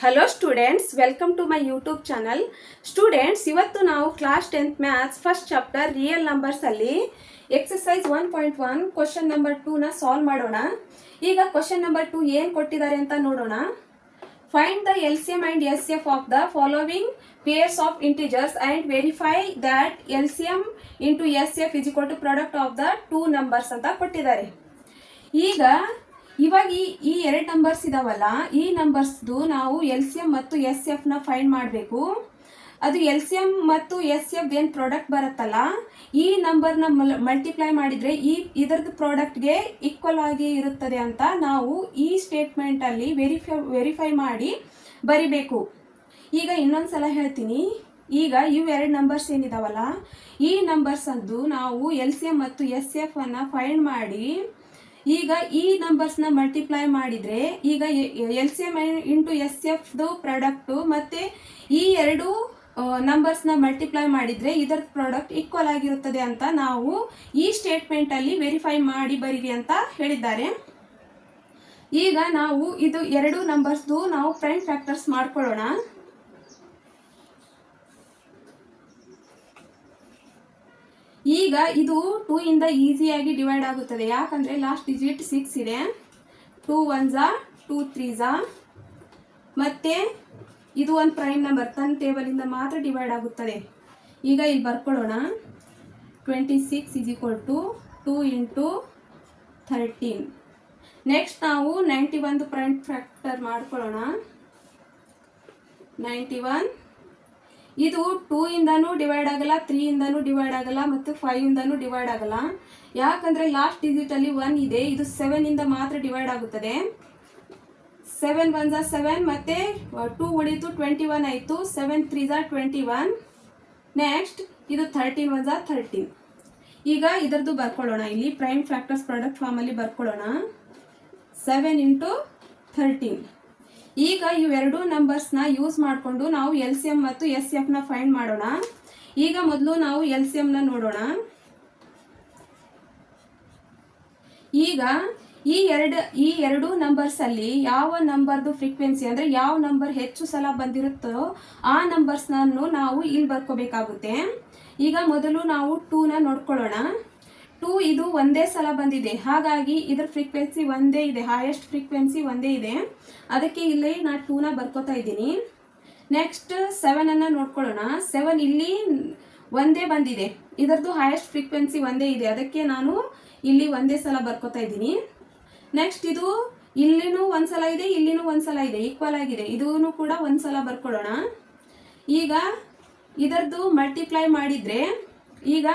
Hello students, welcome to my YouTube channel. Students, ಇವತ್ತು ನಾವು class 10th maths first chapter real ನಂಬರ್ಸಲ್ಲಿ exercise 1.1 question number 2ನ solve ಮಾಡೋಣ. ಈಗ ಕ್ವಶನ್ ನಂಬರ್ 2 ಏನು ಕೊಟ್ಟಿದ್ದಾರೆ ಅಂತ ನೋಡೋಣ. Find the LCM and SF of the following pairs of integers and verify that LCM into SF is equal to product of the two numbers ಅಂತ ಕೊಟ್ಟಿದ್ದಾರೆ. ಇವಾಗ ಈ ಎರಡು ನಂಬರ್ಸ್ ಇದಾವಲ್ಲ, ಈ ನಂಬರ್ಸ್ದು ನಾವು LCM ಮತ್ತು SF ಫೈಂಡ್ ಮಾಡಬೇಕು. ಅದು LCM ಮತ್ತು SF ಏನು ಪ್ರಾಡಕ್ಟ್ ಬರುತ್ತಲ್ಲ, ಈ ನಂಬರ್ನ ಮಲ್ಟಿಪ್ಲೈ ಮಾಡಿದರೆ ಇದರದ್ದು ಪ್ರಾಡಕ್ಟ್ಗೆ ಈಕ್ವಲ್ ಆಗಿ ಇರುತ್ತದೆ ಅಂತ ನಾವು ಈ ಸ್ಟೇಟ್ಮೆಂಟಲ್ಲಿ ವೆರಿಫೈ ಮಾಡಿ ಬರಿಬೇಕು. ಈಗ ಇನ್ನೊಂದ್ಸಲ ಹೇಳ್ತೀನಿ. ಈಗ ಇವು ಎರಡು ನಂಬರ್ಸ್ ಏನಿದಾವಲ್ಲ, ಈ ನಂಬರ್ಸ್ ಅಂದು ನಾವು LCM ಮತ್ತು SF ಫೈಂಡ್ ಮಾಡಿ ಈಗ ಈ ನಂಬರ್ಸ್ನ ಮಲ್ಟಿಪ್ಲೈ ಮಾಡಿದರೆ ಈಗ LCM ಇಂಟು SFದು ಪ್ರಾಡಕ್ಟು ಮತ್ತು ಈ ಎರಡು ನಂಬರ್ಸ್ನ ಮಲ್ಟಿಪ್ಲೈ ಮಾಡಿದರೆ ಇದರ ಪ್ರಾಡಕ್ಟ್ ಈಕ್ವಲ್ ಆಗಿರುತ್ತದೆ ಅಂತ ನಾವು ಈ ಸ್ಟೇಟ್ಮೆಂಟಲ್ಲಿ ವೆರಿಫೈ ಮಾಡಿ ಬರೀರಿ ಅಂತ ಹೇಳಿದ್ದಾರೆ. ಈಗ ನಾವು ಇದು ಎರಡು ನಂಬರ್ಸ್ದು ನಾವು ಪ್ರೈಮ್ ಫ್ಯಾಕ್ಟರ್ಸ್ ಮಾಡ್ಕೊಳ್ಳೋಣ. ಈಗ ಇದು 2 ಇಂದ ಈಸಿಯಾಗಿ ಡಿವೈಡ್ ಆಗುತ್ತದೆ, ಯಾಕಂದರೆ ಲಾಸ್ಟ್ ಡಿಜಿಟ್ 6 ಇದೆ. 2 1s 2 3s, ಮತ್ತು ಇದು ಒಂದು ಪ್ರೈಮ್ ನಂಬರ್ ತನ್ನ ಟೇಬಲಿಂದ ಮಾತ್ರ ಡಿವೈಡ್ ಆಗುತ್ತದೆ. ಈಗ ಇಲ್ಲಿ ಬರ್ಕೊಳ್ಳೋಣ. 26 is equal to 2 into 13. Next ನಾವು 91 ಪ್ರೈಮ್ ಫ್ಯಾಕ್ಟರ್ ಮಾಡ್ಕೊಳ್ಳೋಣ. 91 ಇದು 2 ಇಂದನೂ ಡಿವೈಡ್ ಆಗಲ್ಲ, 3 ಇಂದನೂ ಡಿವೈಡ್ ಆಗಲ್ಲ, ಮತ್ತು 5 ಇಂದನೂ ಡಿವೈಡ್ ಆಗಲ್ಲ, ಯಾಕಂದರೆ ಲಾಸ್ಟ್ ಡಿಜಿಟಲ್ಲಿ 1 ಇದೆ. ಇದು 7 ಇಂದ ಮಾತ್ರ ಡಿವೈಡ್ ಆಗುತ್ತದೆ. 7 1s 7, ಮತ್ತು 2 ಉಳಿತು 21 ಆಯಿತು. 7 3s 21. ನೆಕ್ಸ್ಟ್ ಇದು 13 1s 13. ಈಗ ಇದರದ್ದು ಬರ್ಕೊಳ್ಳೋಣ. ಇಲ್ಲಿ ಪ್ರೈಮ್ ಫ್ಯಾಕ್ಟರ್ಸ್ ಪ್ರಾಡಕ್ಟ್ ಫಾರ್ಮಲ್ಲಿ ಬರ್ಕೊಳ್ಳೋಣ. 7 ಇಂಟು 13. ಈಗ ಇವೆರಡು ನಂಬರ್ಸ್ನ ಯೂಸ್ ಮಾಡಿಕೊಂಡು ನಾವು LCM ಮತ್ತು SF ಫೈಂಡ್ ಮಾಡೋಣ. ಈಗ ಮೊದಲು ನಾವು LCM ನೋಡೋಣ. ಈಗ ಈ ಎರಡು ನಂಬರ್ಸಲ್ಲಿ ಯಾವ ನಂಬರ್ದು ಫ್ರೀಕ್ವೆನ್ಸಿ ಅಂದರೆ ಯಾವ ನಂಬರ್ ಹೆಚ್ಚು ಸಲ ಬಂದಿರುತ್ತೋ ಆ ನಂಬರ್ಸ್ನನ್ನು ನಾವು ಇಲ್ಲಿ ಬರ್ಕೋಬೇಕಾಗುತ್ತೆ. ಈಗ ಮೊದಲು ನಾವು 2ನ ನೋಡ್ಕೊಳ್ಳೋಣ. 2 ಇದು ಒಂದೇ ಸಲ ಬಂದಿದೆ, ಹಾಗಾಗಿ ಇದ್ರ ಫ್ರೀಕ್ವೆನ್ಸಿ ಒಂದೇ ಇದೆ, ಹೈಯೆಸ್ಟ್ ಫ್ರೀಕ್ವೆನ್ಸಿ ಒಂದೇ ಇದೆ. ಅದಕ್ಕೆ ಇಲ್ಲಿ ನಾನು 2ನ ಬರ್ಕೋತಾ ಇದ್ದೀನಿ. ನೆಕ್ಸ್ಟ್ 7 ನೋಡ್ಕೊಳ್ಳೋಣ. 7 ಇಲ್ಲಿ ಒಂದೇ ಬಂದಿದೆ, ಇದರದ್ದು ಹೈಯೆಸ್ಟ್ ಫ್ರೀಕ್ವೆನ್ಸಿ ಒಂದೇ ಇದೆ, ಅದಕ್ಕೆ ನಾನು ಇಲ್ಲಿ ಒಂದೇ ಸಲ ಬರ್ಕೋತಾ ಇದ್ದೀನಿ. ನೆಕ್ಸ್ಟ್ ಇದು ಇಲ್ಲಿನೂ ಒಂದ್ಸಲ ಇದೆ, ಇಲ್ಲಿನೂ ಒಂದ್ಸಲ ಇದೆ, ಈಕ್ವಲ್ ಆಗಿದೆ, ಇದೂ ಕೂಡ ಒಂದ್ಸಲ ಬರ್ಕೊಳ್ಳೋಣ. ಈಗ ಇದರದ್ದು ಮಲ್ಟಿಪ್ಲೈ ಮಾಡಿದರೆ ಈಗ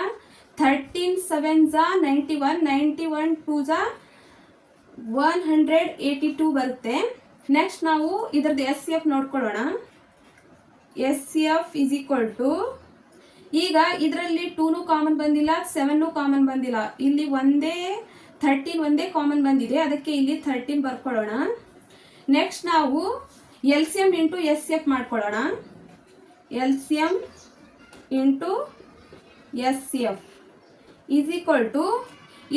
13 7s 91, 91 2s 182 ಬರುತ್ತೆ. ನೆಕ್ಸ್ಟ್ ನಾವು ಇದರದ್ದು SF ನೋಡ್ಕೊಳ್ಳೋಣ. SF ಇಸ್ ಈಕ್ವಲ್ ಟು, ಈಗ ಇದರಲ್ಲಿ 2ನೂ ಕಾಮನ್ ಬಂದಿಲ್ಲ, 7ನೂ ಕಾಮನ್ ಬಂದಿಲ್ಲ, ಇಲ್ಲಿ 13 ಒಂದೇ ಕಾಮನ್ ಬಂದಿದೆ, ಅದಕ್ಕೆ ಇಲ್ಲಿ 13 ಬರ್ಕೊಳ್ಳೋಣ. ನೆಕ್ಸ್ಟ್ ನಾವು LCM ಇಂಟು SF ಮಾಡ್ಕೊಳ್ಳೋಣ. LCM into SF is equal to,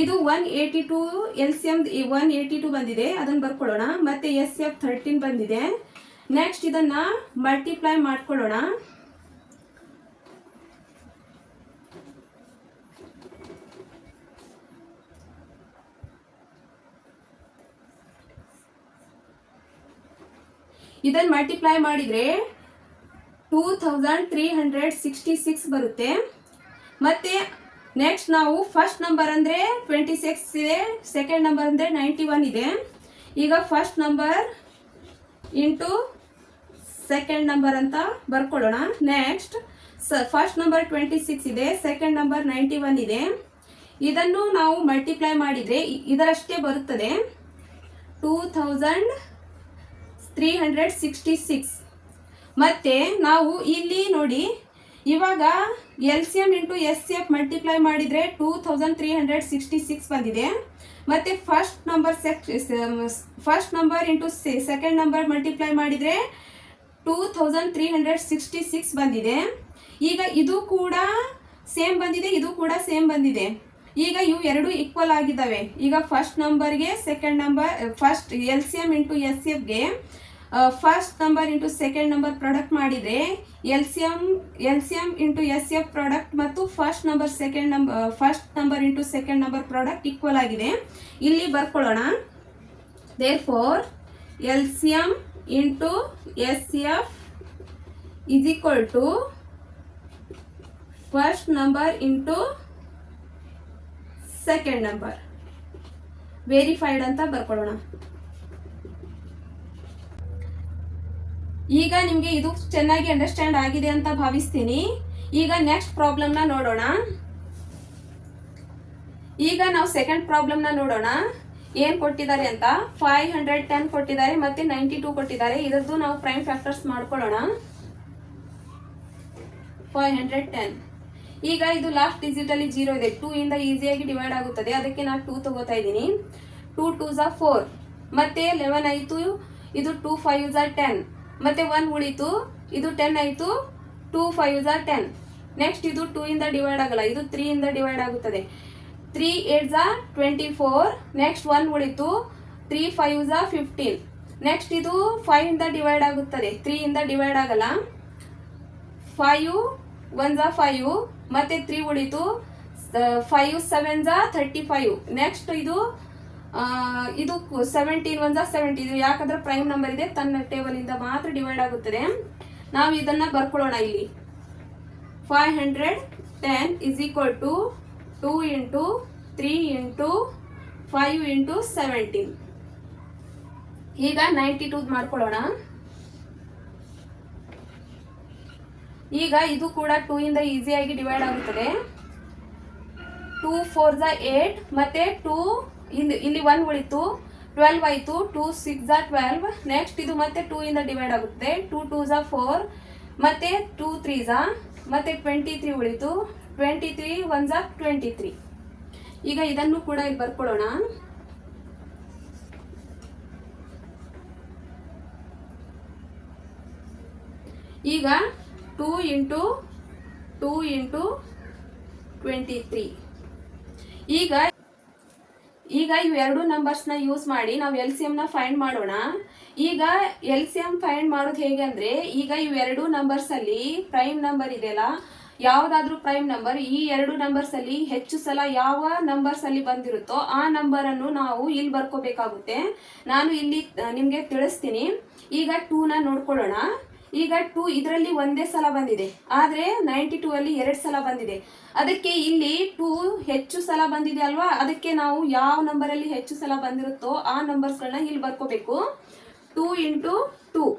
ಇದು 182 LCM 182 ಬಂದಿದೆ, ಅದನ್ನು ಬರ್ಕೊಳ್ಳೋಣ. ಮತ್ತು SF 13 ಬಂದಿದೆ. ನೆಕ್ಸ್ಟ್ ಇದನ್ನು ಮಲ್ಟಿಪ್ಲೈ ಮಾಡ್ಕೊಳ್ಳೋಣ. ಇದನ್ನು ಮಲ್ಟಿಪ್ಲೈ ಮಾಡಿದರೆ 2366 ಬರುತ್ತೆ. ಮತ್ತು ನೆಕ್ಸ್ಟ್ ನಾವು ಫಸ್ಟ್ ನಂಬರ್ ಅಂದರೆ 26 ಇದೆ, ಸೆಕೆಂಡ್ ನಂಬರ್ ಅಂದರೆ 91 ಇದೆ. ಈಗ first number into second number ಅಂತ ಬರ್ಕೊಳ್ಳೋಣ. ನೆಕ್ಸ್ಟ್ ಫಸ್ಟ್ ನಂಬರ್ 26 ಇದೆ, ಸೆಕೆಂಡ್ ನಂಬರ್ 91 ಇದೆ. ಇದನ್ನು ನಾವು ಮಲ್ಟಿಪ್ಲೈ ಮಾಡಿದರೆ ಇದರಷ್ಟೇ ಬರುತ್ತದೆ, 2366. ಮತ್ತು ನಾವು ಇಲ್ಲಿ ನೋಡಿ, ಇವಾಗ LCM ಇಂಟು SF ಮಲ್ಟಿಪ್ಲೈ ಮಾಡಿದರೆ 2366 ಬಂದಿದೆ. ಮತ್ತು first number into second number multiply ಮಾಡಿದರೆ 2366 ಬಂದಿದೆ. ಈಗ ಇದು ಕೂಡ ಸೇಮ್ ಬಂದಿದೆ, ಇದು ಕೂಡ ಸೇಮ್ ಬಂದಿದೆ. ಈಗ ಇವು ಎರಡು ಈಕ್ವಲ್ ಆಗಿದ್ದಾವೆ. ಈಗ ಫಸ್ಟ್ ನಂಬರ್ಗೆ second number, first LCM into SFಗೆ first number into second number product ಮಾಡಿದರೆ L C M into S F product ಮತ್ತು first number into second number product equal ಆಗಿದೆ. ಇಲ್ಲಿ ಬರ್ಕೊಳ್ಳೋಣ. Therefore L C M into S F is equal to first number into second number. Verified ಅಂತ ಬರ್ಕೊಳ್ಳೋಣ. ಈಗ ನಿಮಗೆ ಇದು ಚೆನ್ನಾಗಿ ಅಂಡರ್ಸ್ಟ್ಯಾಂಡ್ ಆಗಿದೆ ಅಂತ ಭಾವಿಸ್ತೀನಿ. ಈಗ ನೆಕ್ಸ್ಟ್ ಪ್ರಾಬ್ಲಮ್ನ ನೋಡೋಣ. ಈಗ ನಾವು ಸೆಕೆಂಡ್ ಪ್ರಾಬ್ಲಮ್ನ ನೋಡೋಣ. ಏನ್ ಕೊಟ್ಟಿದ್ದಾರೆ ಅಂತ 510 ಕೊಟ್ಟಿದ್ದಾರೆ ಮತ್ತೆ 92 ಕೊಟ್ಟಿದ್ದಾರೆ. ಇದರದ್ದು ನಾವು ಪ್ರೈಮ್ ಫ್ಯಾಕ್ಟರ್ಸ್ ಮಾಡ್ಕೊಳ್ಳೋಣ. 510. ಈಗ ಇದು ಲಾಸ್ಟ್ ಡಿಜಿಟ್ ಅಲ್ಲಿ 0 ಇದೆ. 2 ಇಂದ ಈಸಿಯಾಗಿ ಡಿವೈಡ್ ಆಗುತ್ತದೆ, ಅದಕ್ಕೆ ನಾನು 2 ತಗೋತಾ ಇದ್ದೀನಿ. 2 2s are 4 ಮತ್ತೆ 11 ಆಯಿತು. ಇದು 2 5s are 10 ಮತ್ತೆ 1 ಉಳಿತು. ಇದು 10 ಆಯಿತು. 2 5s are 10. ನೆಕ್ಸ್ಟ್ ಇದು 2 ಇಂದ ಡಿವೈಡ್ ಆಗಲ್ಲ, ಇದು 3 ಇಂದ ಡಿವೈಡ್ ಆಗುತ್ತದೆ. 3 8s are 24. ನೆಕ್ಸ್ಟ್ 1 ಉಳಿತು. 3 5s are 15. ನೆಕ್ಸ್ಟ್ ಇದು 5 ಇಂದ ಡಿವೈಡ್ ಆಗುತ್ತದೆ, 3 ಇಂದ ಡಿವೈಡ್ ಆಗಲ್ಲ. 5 1s are 5 ಮತ್ತೆ 3 ಉಳಿತು. 5 7s are 35. ನೆಕ್ಸ್ಟ್ ಇದು 17 1s are 70. ಇದು ಯಾಕಂದ್ರೆ ಪ್ರೈಮ್ ನಂಬರ್ ಇದೆ, ತನ್ನ ಟೇಬಲ್ ಇಂದ ಮಾತ್ರ ಡಿವೈಡ್ ಆಗುತ್ತದೆ. ನಾವು ಇದನ್ನ ಬರ್ಕೊಳ್ಳೋಣ. ಇಲ್ಲಿ 510 is equal to 2 into 3 into 5 into 17. ಈಗ 92 ಮಾಡ್ಕೊಳ್ಳೋಣ. ಈಗ ಇದು ಕೂಡ 2 ಇಂದ ಈಸಿಯಾಗಿ ಡಿವೈಡ್ ಆಗುತ್ತದೆ. 2 4s are 8 ಮತ್ತೆ 2 ಇಲ್ಲಿ 1 ಉಳಿತು. 12 ಆಯಿತು. 2 6s are 12. ನೆಕ್ಸ್ಟ್ ಇದು ಮತ್ತೆ 2 ಇಂದ ಡಿವೈಡ್ ಆಗುತ್ತೆ. 2 2s are 4 ಮತ್ತೆ 2 3s are ಮತ್ತೆ 23 ಉಳಿತು. 23 1s are 23. ಈಗ ಇದನ್ನು ಕೂಡ ಇಲ್ಲಿ ಬರ್ಕೊಳ್ಳೋಣ. ಈಗ 2 into 2 into 23. ಈಗ ಇವೆರಡು ನಂಬರ್ಸ್ನ ಯೂಸ್ ಮಾಡಿ ನಾವು ಎಲ್ ಸಿ ಎಮ್ನ ಫೈಂಡ್ ಮಾಡೋಣ. ಈಗ ಎಲ್ ಸಿ ಎಮ್ ಫೈಂಡ್ ಮಾಡೋದು ಹೇಗೆ ಅಂದರೆ, ಈಗ ಇವೆರಡು ನಂಬರ್ಸಲ್ಲಿ ಪ್ರೈಮ್ ನಂಬರ್ ಇದೆಯಲ್ಲ, ಯಾವುದಾದ್ರೂ ಪ್ರೈಮ್ ನಂಬರ್ ಈ ಎರಡು ನಂಬರ್ಸಲ್ಲಿ ಹೆಚ್ಚು ಸಲ ಯಾವ ನಂಬರ್ಸಲ್ಲಿ ಬಂದಿರುತ್ತೋ ಆ ನಂಬರನ್ನು ನಾವು ಇಲ್ಲಿ ಬರ್ಕೋಬೇಕಾಗುತ್ತೆ. ನಾನು ಇಲ್ಲಿ ನಿಮಗೆ ತಿಳಿಸ್ತೀನಿ. ಈಗ 2ನ ನೋಡ್ಕೊಳ್ಳೋಣ. ಈಗ 2 ಇದರಲ್ಲಿ ಒಂದೇ ಸಲ ಬಂದಿದೆ, ಆದರೆ 92 ಅಲ್ಲಿ 2 ಸಲ ಬಂದಿದೆ. ಅದಕ್ಕೆ ಇಲ್ಲಿ 2 ಹೆಚ್ಚು ಸಲ ಬಂದಿದೆ ಅಲ್ವಾ, ಅದಕ್ಕೆ ನಾವು ಯಾವ ನಂಬರಲ್ಲಿ ಹೆಚ್ಚು ಸಲ ಬಂದಿರುತ್ತೋ ಆ ನಂಬರ್ಸ್ಗಳನ್ನ ಇಲ್ಲಿ ಬರ್ಕೋಬೇಕು. 2 into 2.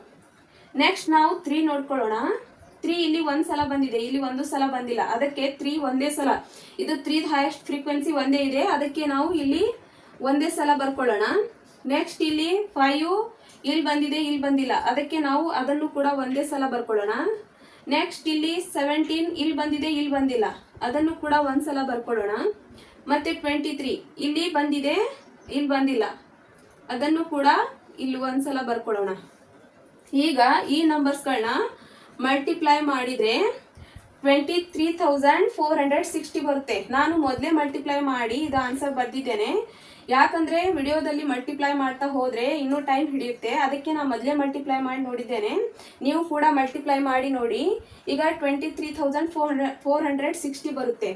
ನೆಕ್ಸ್ಟ್ ನಾವು 3 ನೋಡ್ಕೊಳ್ಳೋಣ. 3 ಇಲ್ಲಿ 1 ಸಲ ಬಂದಿದೆ, ಇಲ್ಲಿ 1 ಸಲ ಬಂದಿಲ್ಲ, ಅದಕ್ಕೆ 3 ಒಂದೇ ಸಲ. ಇದು 3 ಹೈಯೆಸ್ಟ್ ಫ್ರೀಕ್ವೆನ್ಸಿ ಒಂದೇ ಇದೆ, ಅದಕ್ಕೆ ನಾವು ಇಲ್ಲಿ ಒಂದೇ ಸಲ ಬರ್ಕೊಳ್ಳೋಣ. ನೆಕ್ಸ್ಟ್ ಇಲ್ಲಿ 5 ಇಲ್ಲಿ ಬಂದಿದೆ, ಇಲ್ಲಿ ಬಂದಿಲ್ಲ, ಅದಕ್ಕೆ ನಾವು ಅದನ್ನು ಕೂಡ ಒಂದೇ ಸಲ ಬರ್ಕೊಳ್ಳೋಣ. ನೆಕ್ಸ್ಟ್ ಇಲ್ಲಿ 17 ಇಲ್ಲಿ ಬಂದಿದೆ, ಇಲ್ಲಿ ಬಂದಿಲ್ಲ, ಅದನ್ನು ಕೂಡ ಒಂದ್ಸಲ ಬರ್ಕೊಳ್ಳೋಣ. ಮತ್ತೆ 23 ಇಲ್ಲಿ ಬಂದಿದೆ, ಇಲ್ಲಿ ಬಂದಿಲ್ಲ, ಅದನ್ನು ಕೂಡ ಇಲ್ಲಿ ಒಂದ್ಸಲ ಬರ್ಕೊಳ್ಳೋಣ. ಈಗ ಈ ನಂಬರ್ಸ್ಗಳನ್ನ ಮಲ್ಟಿಪ್ಲೈ ಮಾಡಿದ್ರೆ 23,460 ಬರುತ್ತೆ. ನಾನು ಮೊದಲೇ ಮಲ್ಟಿಪ್ಲೈ ಮಾಡಿ ಇದು ಆನ್ಸರ್ ಬರ್ದಿದ್ದೇನೆ. ಯಾಕಂದ್ರೆ ವಿಡಿಯೋದಲ್ಲಿ ಮಲ್ಟಿಪ್ಲೈ ಮಾಡ್ತಾ ಹೋದ್ರೆ ಇನ್ನೂ ಟೈಮ್ ಹಿಡಿಯುತ್ತೆ, ಅದಕ್ಕೆ ನಾನು ಮೊದಲೇ ಮಲ್ಟಿಪ್ಲೈ ಮಾಡಿ ನೋಡಿದ್ದೇನೆ. ನೀವು ಕೂಡ ಮಲ್ಟಿಪ್ಲೈ ಮಾಡಿ ನೋಡಿ. ಈಗ 23,460 ಬರುತ್ತೆ.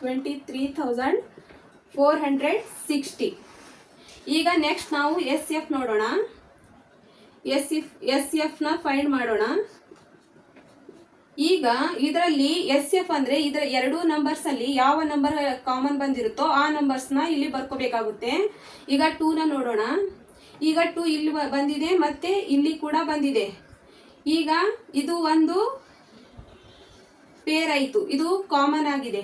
23,460. ಈಗ ನೆಕ್ಸ್ಟ್ ನಾವು ಎಸ್ ಎಫ್ ನೋಡೋಣ. ಎಸ್ ಎಫ್ ನ ಫೈಂಡ್ ಮಾಡೋಣ. ಈಗ ಇದರಲ್ಲಿ ಎಸ್ ಎಫ್ ಅಂದ್ರೆ ಇದರ ಎರಡು ನಂಬರ್ಸ್ ಅಲ್ಲಿ ಯಾವ ನಂಬರ್ ಕಾಮನ್ ಬಂದಿರುತ್ತೋ ಆ ನಂಬರ್ಸ್ ನ ಇಲ್ಲಿ ಬರ್ಕೋಬೇಕಾಗುತ್ತೆ. ಈಗ 2ನ ನೋಡೋಣ. ಈಗ 2 ಇಲ್ಲಿ ಬಂದಿದೆ ಮತ್ತೆ ಇಲ್ಲಿ ಕೂಡ ಬಂದಿದೆ. ಈಗ ಇದು ಒಂದು ಪೇರ್ ಆಯಿತು, ಇದು ಕಾಮನ್ ಆಗಿದೆ,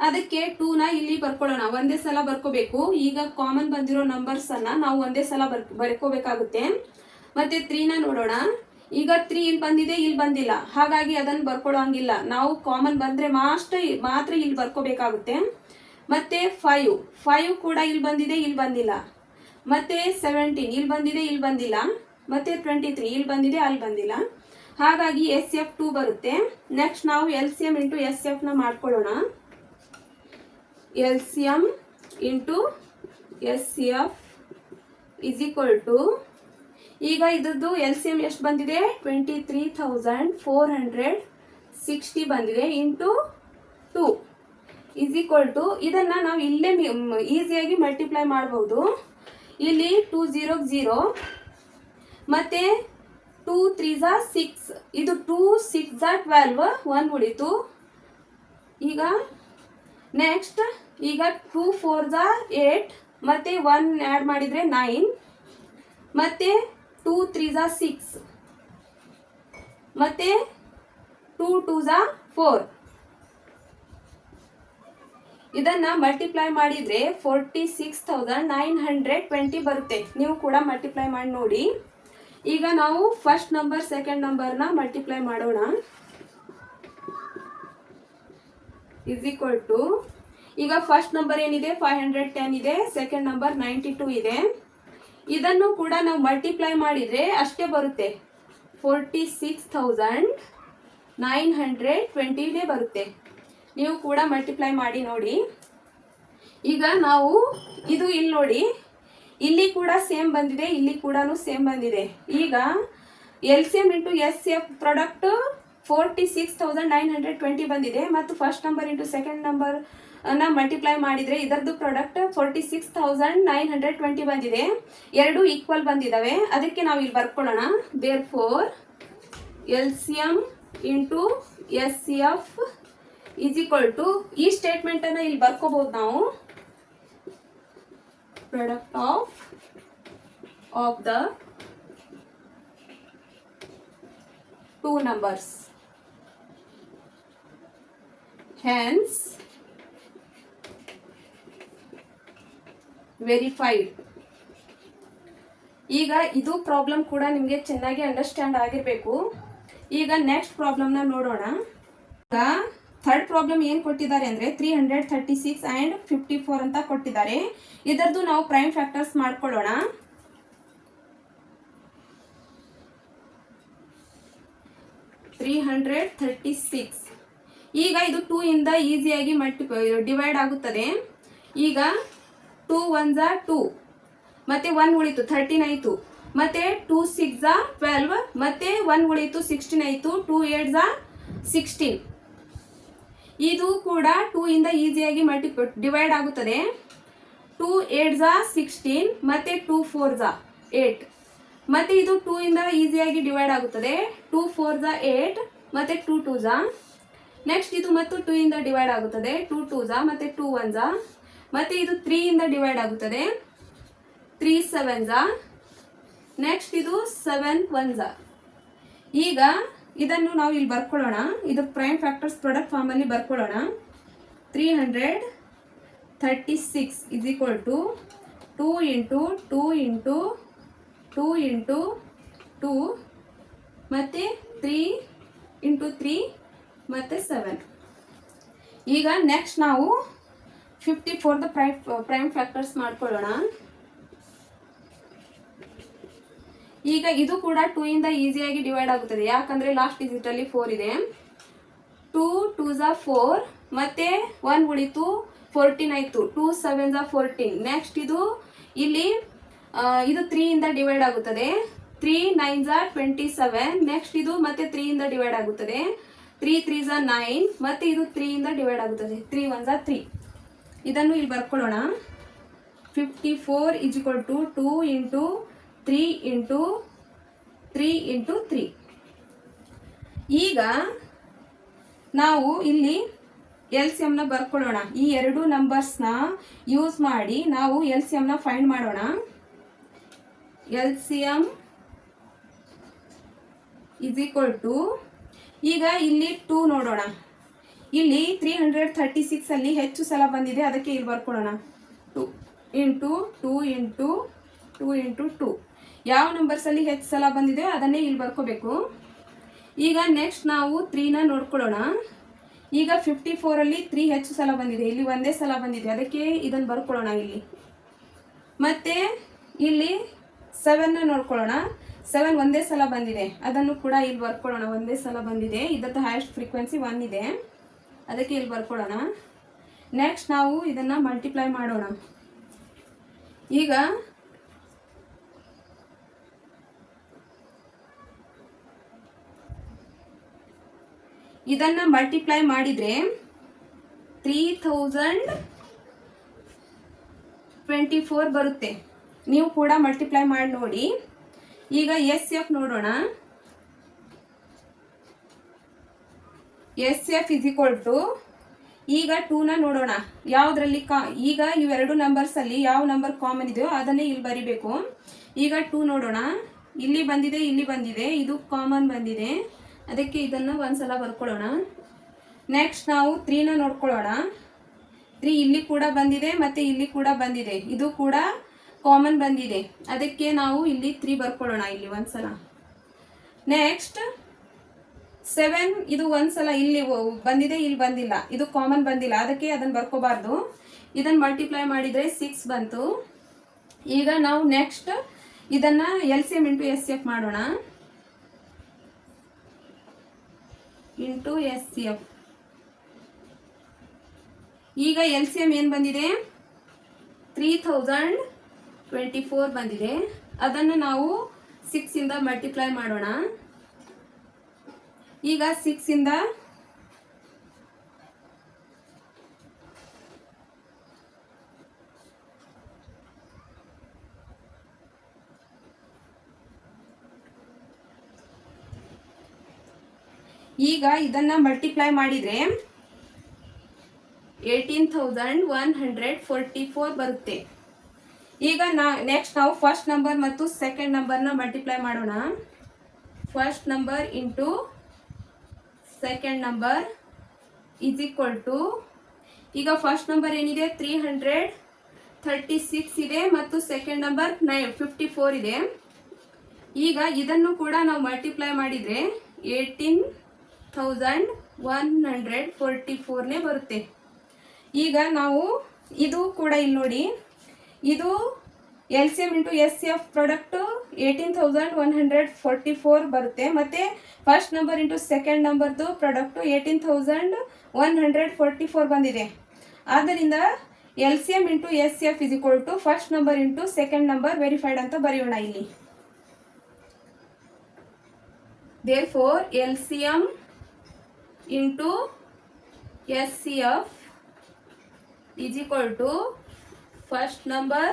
ಅದಕ್ಕೆ 2ನ ಇಲ್ಲಿ ಬರ್ಕೊಳ್ಳೋಣ. ಒಂದೇ ಸಲ ಬರ್ಕೋಬೇಕು. ಈಗ ಕಾಮನ್ ಬಂದಿರೋ ನಂಬರ್ಸ್ ಅನ್ನ ನಾವು ಒಂದೇ ಸಲ ಬರ್ಕೋಬೇಕಾಗುತ್ತೆ. ಮತ್ತೆ 3ನ ನೋಡೋಣ. ಈಗ 3 ಇಲ್ಲಿ ಬಂದಿದೆ, ಇಲ್ಲಿ ಬಂದಿಲ್ಲ, ಹಾಗಾಗಿ ಅದನ್ನು ಬರ್ಕೊಳ್ಳೋಂಗಿಲ್ಲ. ನಾವು ಕಾಮನ್ ಬಂದ್ರೆ ಮಾತ್ರ ಇಲ್ಲಿ ಬರ್ಕೋಬೇಕಾಗುತ್ತೆ. ಮತ್ತೆ 5 ಕೂಡ ಇಲ್ಲಿ ಬಂದಿದೆ, ಇಲ್ಲಿ ಬಂದಿಲ್ಲ. ಮತ್ತೆ 17 ಇಲ್ಲಿ ಬಂದಿದೆ, ಇಲ್ಲಿ ಬಂದಿಲ್ಲ. ಮತ್ತೆ 23 ಇಲ್ಲಿ ಬಂದಿದೆ, ಅಲ್ಲಿ ಬಂದಿಲ್ಲ. ಹಾಗಾಗಿ ಎಸ್ ಎಫ್ 2 ಬರುತ್ತೆ. ನೆಕ್ಸ್ಟ್ ನಾವು L C M into S F ನ ಮಾಡ್ಕೊಳ್ಳೋಣ. L C M into S F is equal to, ಈಗ ಇದ್ರದ್ದು LCM ಎಷ್ಟು ಬಂದಿದೆ? 23,460 ಬಂದಿದೆ ಇಂಟು 2 ಇಸ್ ಈಕ್ವಲ್ ಟು, ಇದನ್ನು ನಾವು ಇಲ್ಲೇ ಈಸಿಯಾಗಿ ಮಲ್ಟಿಪ್ಲೈ ಮಾಡ್ಬೋದು. ಇಲ್ಲಿ 2 0 0 ಮತ್ತು 2 3 6, ಇದು 2 6 12, 1 ಉಳಿತು. ಈಗ ನೆಕ್ಸ್ಟ್ ಈಗ 2 4 8 ಮತ್ತು 1 ಆ್ಯಡ್ ಮಾಡಿದರೆ 9 ಮತ್ತು 2 3 6 ಮತ್ತು 2 2 4. ಇದನ್ನು ಮಲ್ಟಿಪ್ಲೈ ಮಾಡಿದರೆ 46,920 ಬರುತ್ತೆ. ನೀವು ಕೂಡ ಮಲ್ಟಿಪ್ಲೈ ಮಾಡಿ ನೋಡಿ. ಈಗ ನಾವು ಫಸ್ಟ್ ನಂಬರ್ ಸೆಕೆಂಡ್ ನಂಬರ್ನ ಮಲ್ಟಿಪ್ಲೈ ಮಾಡೋಣ. ಇಸ್ ಈಕ್ವಲ್ ಟು, ಈಗ ಫಸ್ಟ್ ನಂಬರ್ ಏನಿದೆ 510 ಇದೆ, ಸೆಕೆಂಡ್ ನಂಬರ್ 92 ಇದೆ. ಇದನ್ನು ಕೂಡ ನಾವು ಮಲ್ಟಿಪ್ಲೈ ಮಾಡಿದರೆ ಅಷ್ಟೇ ಬರುತ್ತೆ, 46,920 ಬರುತ್ತೆ. ನೀವು ಕೂಡ ಮಲ್ಟಿಪ್ಲೈ ಮಾಡಿ ನೋಡಿ. ಈಗ ನಾವು ಇದು ಇಲ್ಲಿ ನೋಡಿ, ಇಲ್ಲಿ ಕೂಡ ಸೇಮ್ ಬಂದಿದೆ, ಇಲ್ಲಿ ಕೂಡ ಸೇಮ್ ಬಂದಿದೆ. ಈಗ LCM ಇಂಟು SF ಪ್ರಾಡಕ್ಟ್ 46,920 ಬಂದಿದೆ ಮತ್ತು first number into second number multiply ಮಾಡಿದರೆ ಇದರದ್ದು ಪ್ರಾಡಕ್ಟ್ 46,920 ಬಂದಿದೆ. ಎರಡು ಈಕ್ವಲ್ ಬಂದಿದ್ದಾವೆ, ಅದಕ್ಕೆ ನಾವು ಇಲ್ಲಿ ಬರ್ಕೊಳ್ಳೋಣ. Therefore LCM into SF is equal to, ಈ ಸ್ಟೇಟ್ಮೆಂಟನ್ನು ಇಲ್ಲಿ ಬರ್ಕೋಬಹುದು ನಾವು. Product of the two numbers, hence verified. ಈಗ ಇದು ಪ್ರಾಬ್ಲಮ್ ಕೂಡ ನಿಮಗೆ ಚೆನ್ನಾಗಿ ಅಂಡರ್ಸ್ಟ್ಯಾಂಡ್ ಆಗಿರಬೇಕು. ಈಗ ನೆಕ್ಸ್ಟ್ ಪ್ರಾಬ್ಲಮ್ನ ನೋಡೋಣ. ಈಗ ಥರ್ಡ್ ಪ್ರಾಬ್ಲಮ್ ಏನು ಕೊಟ್ಟಿದ್ದಾರೆ ಅಂದರೆ 336 ಆ್ಯಂಡ್ 54 ಅಂತ ಕೊಟ್ಟಿದ್ದಾರೆ. ಇದರದ್ದು ನಾವು ಪ್ರೈಮ್ ಫ್ಯಾಕ್ಟರ್ಸ್ ಮಾಡ್ಕೊಳ್ಳೋಣ. 336, ಈಗ ಇದು 2 ಇಂದ ಈಸಿಯಾಗಿ ಡಿವೈಡ್ ಆಗುತ್ತದೆ. ಈಗ 2 1 2 ಮತ್ತೆ 1 ಉಳಿತು 13 ಆಯಿತು, ಮತ್ತೆ 2 6 12 ಮತ್ತೆ 1 ಉಳಿತು 16 ಆಯಿತು, 2 8 16. ಇದು ಕೂಡ 2 ಇಂದ ಈಸಿಯಾಗಿ ಡಿವೈಡ್ ಆಗುತ್ತದೆ. 2 8 16 ಮತ್ತೆ 2 4 8, ಮತ್ತೆ ಇದು 2 ಇಂದ ಈಸಿಯಾಗಿ ಡಿವೈಡ್ ಆಗುತ್ತದೆ. 2 4 8 ಮತ್ತೆ 2 2 ನೆಕ್ಸ್ಟ್ ಇದು ಮತ್ತು 2 ಇಂದ ಡಿವೈಡ್ ಆಗುತ್ತದೆ. 2 2 ಮತ್ತೆ 2 1 ಮತ್ತೆ ಇದು 3 ಇಂದ ಡಿವೈಡ್ ಆಗುತ್ತದೆ. 3 7 ನೆಕ್ಸ್ಟ್ ಇದು 7 1. ಈಗ ಇದನ್ನು ನಾವು ಇಲ್ಲಿ ಬರ್ಕೊಳ್ಳೋಣ. ಇದು ಪ್ರೈಮ್ ಫ್ಯಾಕ್ಟರ್ಸ್ ಪ್ರಾಡಕ್ಟ್ ಫಾರ್ಮಲ್ಲಿ ಬರ್ಕೊಳ್ಳೋಣ. 336 is equal to 2 into 2 into 2 into 2 ಮತ್ತು 3 ಇಂಟು 3 ಮತ್ತು 7. ಈಗ ನೆಕ್ಸ್ಟ್ ನಾವು 54ದ ಪ್ರೈಮ್ ಫ್ಯಾಕ್ಟರ್ಸ್ ಮಾಡ್ಕೊಳ್ಳೋಣ. ಈಗ ಇದು ಕೂಡ 2 ಇಂದ ಈಸಿಯಾಗಿ ಡಿವೈಡ್ ಆಗುತ್ತದೆ, ಯಾಕಂದರೆ ಲಾಸ್ಟ್ ಡಿಜಿಟಲ್ಲಿ 4 ಇದೆ. 2 2 4 ಮತ್ತೆ 1 ಉಳಿತು 14 ಆಯಿತು. 2 7 14. ನೆಕ್ಸ್ಟ್ ಇದು ಇಲ್ಲಿ ಇದು 3 ಇಂದ ಡಿವೈಡ್ ಆಗುತ್ತದೆ. 3 9 27. ನೆಕ್ಸ್ಟ್ ಇದು ಮತ್ತೆ 3 ಇಂದ ಡಿವೈಡ್ ಆಗುತ್ತದೆ. 3 3 9 ಮತ್ತೆ ಇದು 3 ಇಂದ ಡಿವೈಡ್ ಆಗುತ್ತದೆ. 3 1 3. ಇದನ್ನು ಇಲ್ಲಿ ಬರ್ಕೊಳ್ಳೋಣ. 54 is equal to 2 into 3 into 3 into 3. ಈಗ ನಾವು ಇಲ್ಲಿ LCMನ ಬರ್ಕೊಳ್ಳೋಣ. ಈ ಎರಡು ನಂಬರ್ಸ್ನ ಯೂಸ್ ಮಾಡಿ ನಾವು LCMನ ಫೈಂಡ್ ಮಾಡೋಣ. LCM ಇಸ್ ಈಕ್ವಲ್ ಟು, ಈಗ ಇಲ್ಲಿ 2 ನೋಡೋಣ. ಇಲ್ಲಿ 336 ಅಲ್ಲಿ ಹೆಚ್ಚು ಸಲ ಬಂದಿದೆ, ಅದಕ್ಕೆ ಇಲ್ಲಿ ಬರ್ಕೊಳ್ಳೋಣ. 2 ಇಂಟು 2 ಇಂಟು 2 ಇಂಟು 2. ಯಾವ ನಂಬರ್ಸಲ್ಲಿ ಹೆಚ್ಚು ಸಲ ಬಂದಿದೆ ಅದನ್ನೇ ಇಲ್ಲಿ ಬರ್ಕೋಬೇಕು. ಈಗ ನೆಕ್ಸ್ಟ್ ನಾವು 3ನ ನೋಡ್ಕೊಳ್ಳೋಣ. ಈಗ 54ಅಲ್ಲಿ 3 ಹೆಚ್ಚು ಸಲ ಬಂದಿದೆ, ಇಲ್ಲಿ ಒಂದೇ ಸಲ ಬಂದಿದೆ, ಅದಕ್ಕೆ ಇದನ್ನು ಬರ್ಕೊಳ್ಳೋಣ ಇಲ್ಲಿ. ಮತ್ತು ಇಲ್ಲಿ 7ನ ನೋಡ್ಕೊಳ್ಳೋಣ. 7 ಒಂದೇ ಸಲ ಬಂದಿದೆ, ಅದನ್ನು ಕೂಡ ಇಲ್ಲಿ ಬರ್ಕೊಳ್ಳೋಣ. ಒಂದೇ ಸಲ ಬಂದಿದೆ, ಇದರದ್ದು ಹೈಯೆಸ್ಟ್ ಫ್ರೀಕ್ವೆನ್ಸಿ 1 ಇದೆ, ಅದಕ್ಕೆ ಇಲ್ಲಿ ಬರ್ಕೊಳ್ಳೋಣ. ನೆಕ್ಸ್ಟ್ ನಾವು ಇದನ್ನು ಮಲ್ಟಿಪ್ಲೈ ಮಾಡೋಣ. ಈಗ ಇದನ್ನು ಮಲ್ಟಿಪ್ಲೈ ಮಾಡಿದರೆ 3024 ಬರುತ್ತೆ. ನೀವು ಕೂಡ ಮಲ್ಟಿಪ್ಲೈ ಮಾಡಿ ನೋಡಿ. ಈಗ SF ನೋಡೋಣ. SF ಇಸ್ ಈಕ್ವಲ್ ಟು, ಈಗ 2ನ ನೋಡೋಣ ಯಾವುದರಲ್ಲಿ ಈಗ ಇವೆರಡು ನಂಬರ್ಸಲ್ಲಿ ಯಾವ ನಂಬರ್ ಕಾಮನ್ ಇದೆಯೋ ಅದನ್ನೇ ಇಲ್ಲಿ ಬರಿಬೇಕು. ಈಗ 2 ನೋಡೋಣ. ಇಲ್ಲಿ ಬಂದಿದೆ, ಇಲ್ಲಿ ಬಂದಿದೆ, ಇದು ಕಾಮನ್ ಬಂದಿದೆ, ಅದಕ್ಕೆ ಇದನ್ನು ಒಂದ್ಸಲ ಬರ್ಕೊಳ್ಳೋಣ. ನೆಕ್ಸ್ಟ್ ನಾವು 3ನ ನೋಡ್ಕೊಳ್ಳೋಣ. 3 ಇಲ್ಲಿ ಕೂಡ ಬಂದಿದೆ ಮತ್ತು ಇಲ್ಲಿ ಕೂಡ ಬಂದಿದೆ, ಇದು ಕೂಡ ಕಾಮನ್ ಬಂದಿದೆ, ಅದಕ್ಕೆ ನಾವು ಇಲ್ಲಿ 3 ಬರ್ಕೊಳ್ಳೋಣ ಇಲ್ಲಿ ಒಂದ್ಸಲ. ನೆಕ್ಸ್ಟ್ 7 ಇದು ಒಂದ್ಸಲ ಇಲ್ಲಿ ಬಂದಿದೆ, ಇಲ್ಲಿ ಬಂದಿಲ್ಲ, ಇದು ಕಾಮನ್ ಬಂದಿಲ್ಲ, ಅದಕ್ಕೆ ಅದನ್ನು ಬರ್ಕೋಬಾರ್ದು. ಇದನ್ನು ಮಲ್ಟಿಪ್ಲೈ ಮಾಡಿದರೆ 6 ಬಂತು. ಈಗ ನಾವು ನೆಕ್ಸ್ಟ್ ಇದನ್ನು LCM ಇಂಟು SF ಮಾಡೋಣ. Into SF. ಈಗ LCM ಏನು ಬಂದಿದೆ? 3024 ಬಂದಿದೆ. ಅದನ್ನು ನಾವು 6 ಇಂದ ಮಲ್ಟಿಪ್ಲೈ ಮಾಡೋಣ. ಈಗ 6 ಇಂದ ಈಗ ಇದನ್ನ ಮಲ್ಟಿಪ್ಲೈ ಮಾಡಿದರೆ 18144 ಬರುತ್ತೆ. ಈಗ ನೆಕ್ಸ್ಟ್ ನಾವು ಫಸ್ಟ್ ನಂಬರ್ ಮತ್ತು ಸೆಕೆಂಡ್ ನಂಬರ್ನ ಮಲ್ಟಿಪ್ಲೈ ಮಾಡೋಣ. First number into second number is equal to, ಈಗ ಫಸ್ಟ್ ನಂಬರ್ ಏನಿದೆ 336 ಇದೆ ಮತ್ತು ಸೆಕೆಂಡ್ ನಂಬರ್ 54 ಇದೆ. ಈಗ ಇದನ್ನು ಕೂಡ ನಾವು ಮಲ್ಟಿಪ್ಲೈ ಮಾಡಿದರೆ 18144ನೇ ಬರುತ್ತೆ. ಈಗ ನಾವು ಇದು ಕೂಡ ಇಲ್ಲಿ ನೋಡಿ, ಇದು LCM ಇಂಟು SF ಪ್ರಾಡಕ್ಟು 18144 ಬರುತ್ತೆ, ಮತ್ತು ಫಸ್ಟ್ ನಂಬರ್ ಇಂಟು ಸೆಕೆಂಡ್ ನಂಬರ್ದು ಪ್ರಾಡಕ್ಟು 18144 ಬಂದಿದೆ. ಆದ್ದರಿಂದ LCM into SF is equal to first number into second number verified ಅಂತ ಬರೆಯೋಣ ಇಲ್ಲಿ. Therefore, LCM into SCF is equal to first number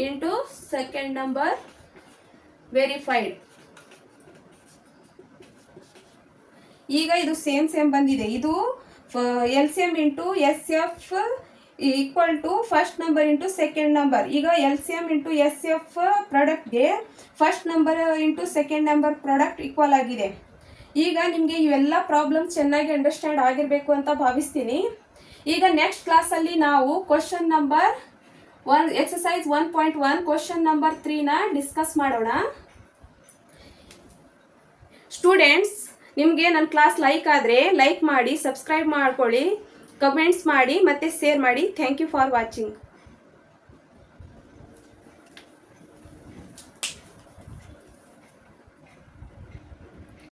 into second number verified. ಈಗ ಇದು ಸೇಮ್ ಬಂದಿದೆ. ಇದು LCM into SF equal to first number into second number. ಈಗ LCM into SF ಪ್ರಾಡಕ್ಟ್ಗೆ first number into second number product equal ಆಗಿದೆ. ಈಗ ನಿಮಗೆ ಇವೆಲ್ಲ ಪ್ರಾಬ್ಲಮ್ಸ್ ಚೆನ್ನಾಗಿ ಅಂಡರ್ಸ್ಟ್ಯಾಂಡ್ ಆಗಿರಬೇಕು ಅಂತ ಭಾವಿಸ್ತೀನಿ. ಈಗ ನೆಕ್ಸ್ಟ್ ಕ್ಲಾಸಲ್ಲಿ ನಾವು question number 1 exercise 1.1 question number 3ನ ಡಿಸ್ಕಸ್ ಮಾಡೋಣ. ಸ್ಟೂಡೆಂಟ್ಸ್, ನಿಮಗೆ ನನ್ನ ಕ್ಲಾಸ್ ಲೈಕ್ ಆದರೆ ಲೈಕ್ ಮಾಡಿ, ಸಬ್ಸ್ಕ್ರೈಬ್ ಮಾಡ್ಕೊಳ್ಳಿ, ಕಮೆಂಟ್ಸ್ ಮಾಡಿ ಮತ್ತು ಶೇರ್ ಮಾಡಿ. Thank you for watching.